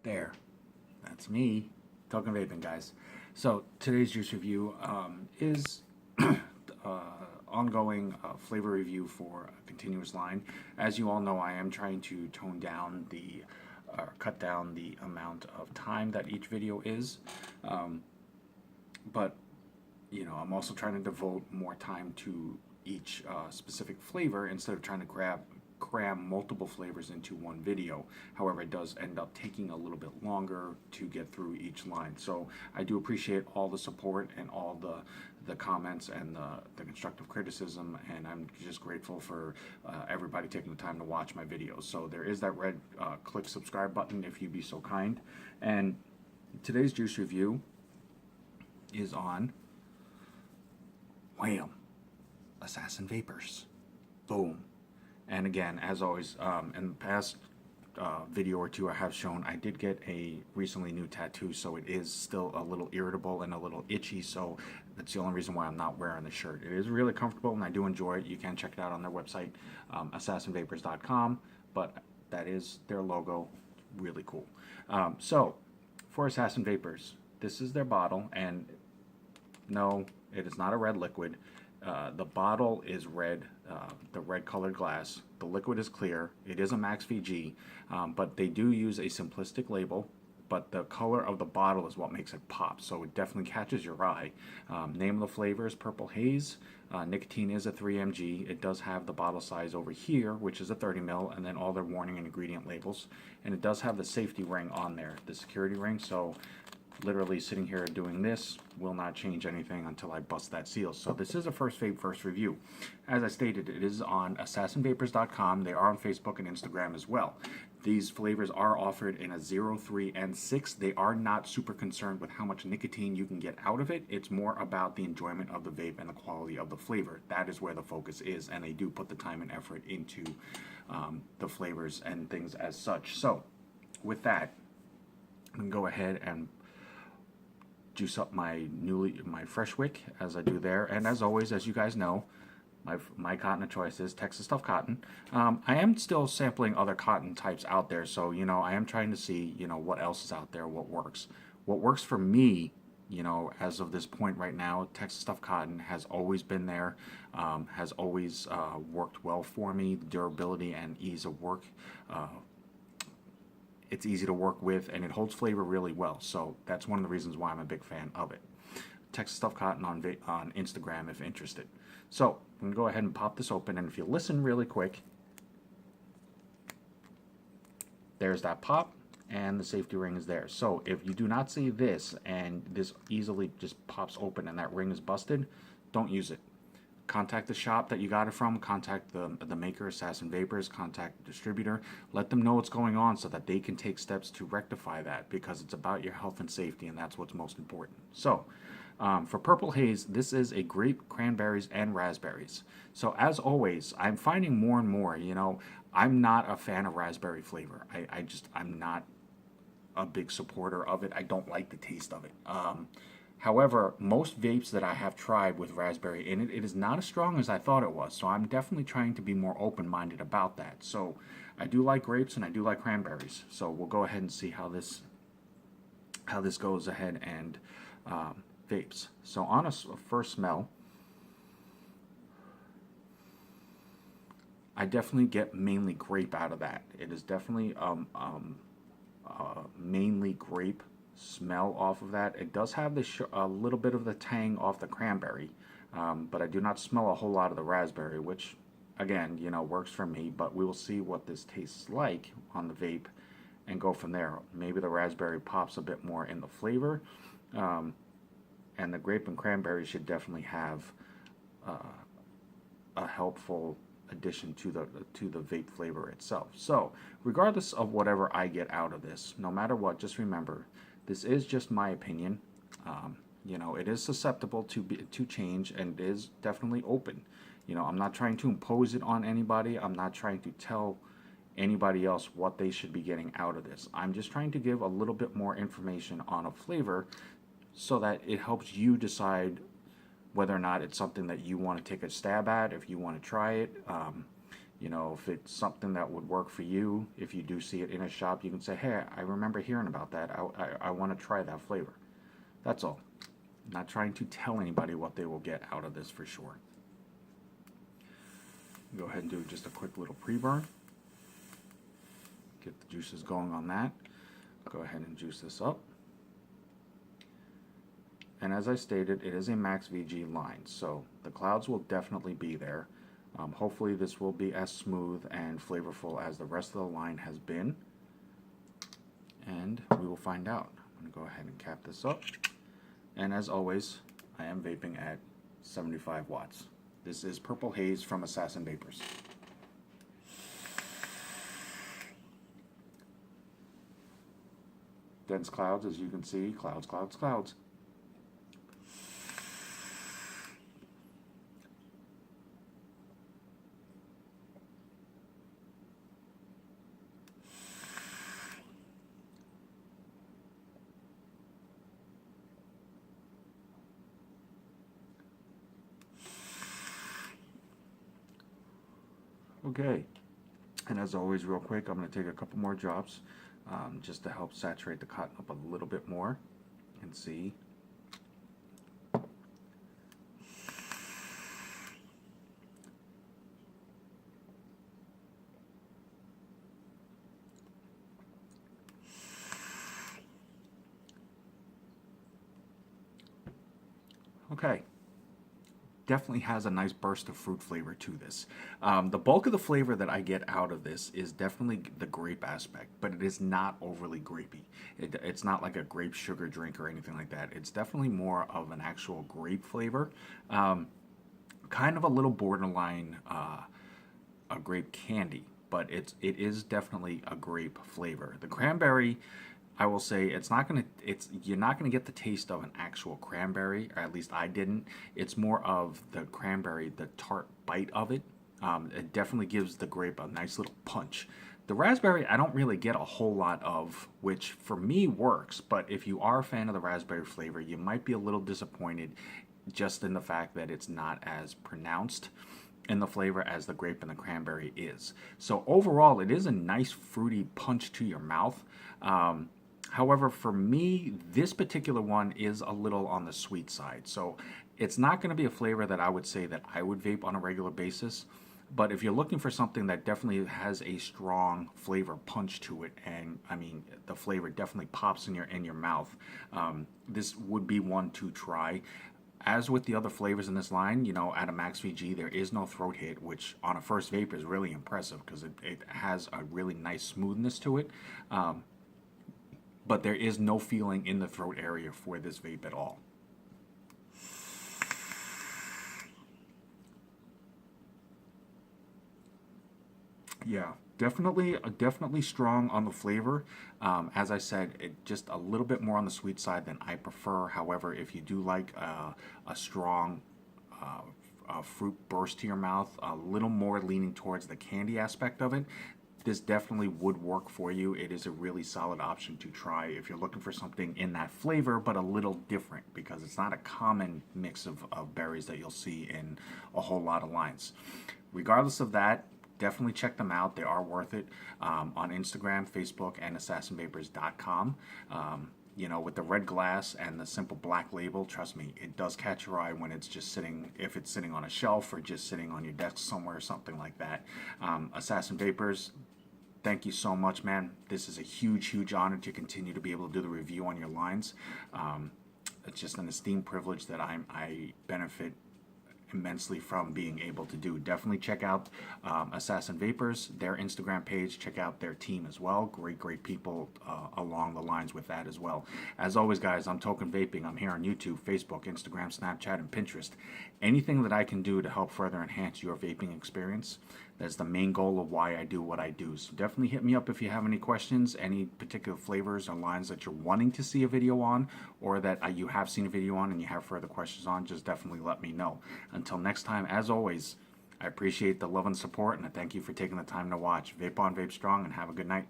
There, that's me talking vaping, guys. So today's juice review is ongoing flavor review for a continuous line. As you all know, I am trying to tone down the cut down the amount of time that each video is, but I'm also trying to devote more time to each specific flavor instead of trying to cram multiple flavors into one video. However, it does end up taking a little bit longer to get through each line. So I do appreciate all the support and all the comments and the constructive criticism, and I'm just grateful for everybody taking the time to watch my videos. So there is that red click subscribe button if you'd be so kind. And today's juice review is on wham, Assassin Vapors. Boom. And again, as always, in the past video or two I have shown, I did get a recently new tattoo, so it is still a little irritable and a little itchy, so that's the only reason why I'm not wearing the shirt. It is really comfortable and I do enjoy it. You can check it out on their website, assassinvapors.com, but that is their logo. Really cool. So for Assassin Vapors, this is their bottle, and no, it is not a red liquid. The bottle is red, the red colored glass. The liquid is clear. It is a Max VG, but they do use a simplistic label, but the color of the bottle is what makes it pop, so it definitely catches your eye. Name of the flavor is Purple Haze. Nicotine is a 3 mg. It does have the bottle size over here, which is a 30 ml, and then all their warning and ingredient labels. And it does have the safety ring on there, the security ring, so literally sitting here doing this will not change anything until I bust that seal. So this is a first vape first review. As I stated, it is on assassinvapors.com. They are on Facebook and Instagram as well. These flavors are offered in a 0, 3, and 6. They are not super concerned with how much nicotine you can get out of it. It's more about the enjoyment of the vape and the quality of the flavor. That is where the focus is, and they do put the time and effort into the flavors and things as such. So with that, I'm going to go ahead and juice up my fresh wick as I do there, and as always, as you guys know, my cotton of choice is Texas Stuff Cotton. I am still sampling other cotton types out there, so I am trying to see what else is out there, what works for me. As of this point right now, Texas Stuff Cotton has always been there, has always worked well for me. The durability and ease of work, it's easy to work with, and it holds flavor really well. So that's one of the reasons why I'm a big fan of it. Texas Stuff Cotton on Instagram if interested. So I'm going to go ahead and pop this open, and if you listen really quick, there's that pop, and the safety ring is there. So if you do not see this, and this easily just pops open and that ring is busted, don't use it. Contact the shop that you got it from, contact the maker, Assassin Vapors, contact the distributor, let them know what's going on so that they can take steps to rectify that, because it's about your health and safety, and that's what's most important. So for Purple Haze, this is a grape, cranberries, and raspberries. So as always, I'm finding more and more, I'm not a fan of raspberry flavor. I'm not a big supporter of it. I don't like the taste of it. However, most vapes that I have tried with raspberry in it, it is not as strong as I thought it was. So I'm definitely trying to be more open-minded about that. So I do like grapes and I do like cranberries. So we'll go ahead and see how this goes ahead and vapes. So on a first smell, I definitely get mainly grape out of that. It is definitely mainly grape smell off of that. It does have a little bit of the tang off the cranberry, but I do not smell a whole lot of the raspberry, which again, works for me. But we will see what this tastes like on the vape and go from there. Maybe the raspberry pops a bit more in the flavor, and the grape and cranberry should definitely have a helpful addition to the vape flavor itself. So regardless of whatever I get out of this, no matter what, just remember, this is just my opinion. It is susceptible to change, and it is definitely open. I'm not trying to impose it on anybody. I'm not trying to tell anybody else what they should be getting out of this. I'm just trying to give a little bit more information on a flavor so that it helps you decide whether or not it's something that you want to take a stab at, if you want to try it. You know, if it's something that would work for you, if you do see it in a shop, you can say, hey, I remember hearing about that. I want to try that flavor. That's all. I'm not trying to tell anybody what they will get out of this for sure. Go ahead and do just a quick little pre-burn. Get the juices going on that. Go ahead and juice this up. And as I stated, it is a max VG line, so the clouds will definitely be there. Hopefully this will be as smooth and flavorful as the rest of the line has been. And we will find out. I'm going to go ahead and cap this up. And as always, I am vaping at 75 watts. This is Purple Haze from Assassin Vapors. Dense clouds, as you can see, clouds, clouds, clouds. Okay, and as always, real quick, I'm going to take a couple more drops just to help saturate the cotton up a little bit more and see. Okay. Definitely has a nice burst of fruit flavor to this. The bulk of the flavor that I get out of this is definitely the grape aspect, but it is not overly grapey. It's not like a grape sugar drink or anything like that. It's definitely more of an actual grape flavor. Kind of a little borderline a grape candy, but it is definitely a grape flavor. The cranberry, I will say, you're not gonna get the taste of an actual cranberry, or at least I didn't. It's more of the cranberry, the tart bite of it. It definitely gives the grape a nice little punch. The raspberry, I don't really get a whole lot of, which for me works, but if you are a fan of the raspberry flavor, you might be a little disappointed just in the fact that it's not as pronounced in the flavor as the grape and the cranberry is. So overall, it is a nice fruity punch to your mouth. However, for me, this particular one is a little on the sweet side. So it's not going to be a flavor that I would say that I would vape on a regular basis. But if you're looking for something that definitely has a strong flavor punch to it, and I mean, the flavor definitely pops in your mouth, this would be one to try. As with the other flavors in this line, you know, at a max VG, there is no throat hit, which on a first vape is really impressive because it has a really nice smoothness to it. But there is no feeling in the throat area for this vape at all. Yeah, definitely strong on the flavor. As I said, just a little bit more on the sweet side than I prefer. However, if you do like a strong fruit burst to your mouth, a little more leaning towards the candy aspect of it, this definitely would work for you. It is a really solid option to try if you're looking for something in that flavor, but a little different because it's not a common mix of berries that you'll see in a whole lot of lines. Regardless of that, definitely check them out. They are worth it on Instagram, Facebook, and assassinvapors.com. You know, with the red glass and the simple black label, trust me, it does catch your eye when it's just sitting, if it's sitting on a shelf or just sitting on your desk somewhere or something like that. Assassin Vapors, thank you so much, man. This is a huge honor to continue to be able to do the review on your lines. It's just an esteemed privilege that I benefit immensely from being able to do. Definitely check out Assassin Vapors, their Instagram page. Check out their team as well. Great people along the lines with that as well. As always, guys, I'm Token Vaping. I'm here on YouTube, Facebook, Instagram, Snapchat, and Pinterest. Anything that I can do to help further enhance your vaping experience, that's the main goal of why I do what I do. So definitely hit me up if you have any questions, any particular flavors or lines that you're wanting to see a video on, or that you have seen a video on and you have further questions on, just definitely let me know. Until next time, as always, I appreciate the love and support, and I thank you for taking the time to watch. Vape on, vape strong, and have a good night.